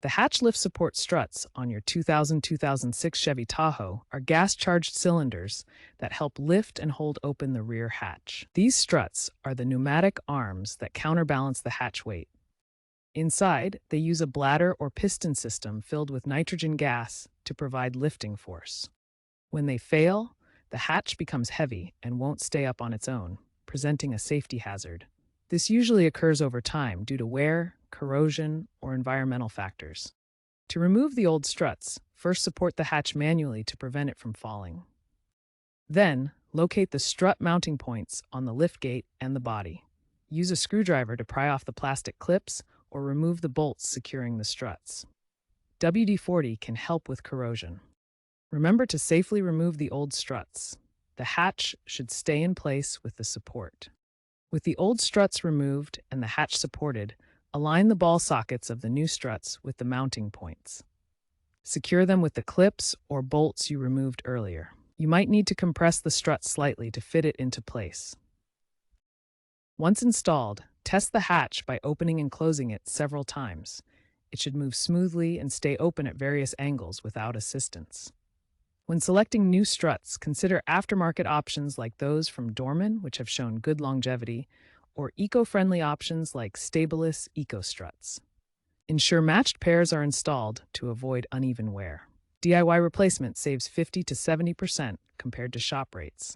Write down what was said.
The hatch lift support struts on your 2006 Chevy Tahoe are gas-charged cylinders that help lift and hold open the rear hatch. These struts are the pneumatic arms that counterbalance the hatch weight. Inside, they use a bladder or piston system filled with nitrogen gas to provide lifting force. When they fail, the hatch becomes heavy and won't stay up on its own, presenting a safety hazard. This usually occurs over time due to wear, corrosion, or environmental factors. To remove the old struts, first support the hatch manually to prevent it from falling. Then, locate the strut mounting points on the liftgate and the body. Use a screwdriver to pry off the plastic clips or remove the bolts securing the struts. WD-40 can help with corrosion. Remember to safely remove the old struts. The hatch should stay in place with the support. With the old struts removed and the hatch supported, align the ball sockets of the new struts with the mounting points. Secure them with the clips or bolts you removed earlier. You might need to compress the strut slightly to fit it into place. Once installed, test the hatch by opening and closing it several times. It should move smoothly and stay open at various angles without assistance. When selecting new struts, consider aftermarket options like those from Dorman, which have shown good longevity, or eco-friendly options like Stabilis Eco Struts. Ensure matched pairs are installed to avoid uneven wear. DIY replacement saves 50 to 70% compared to shop rates.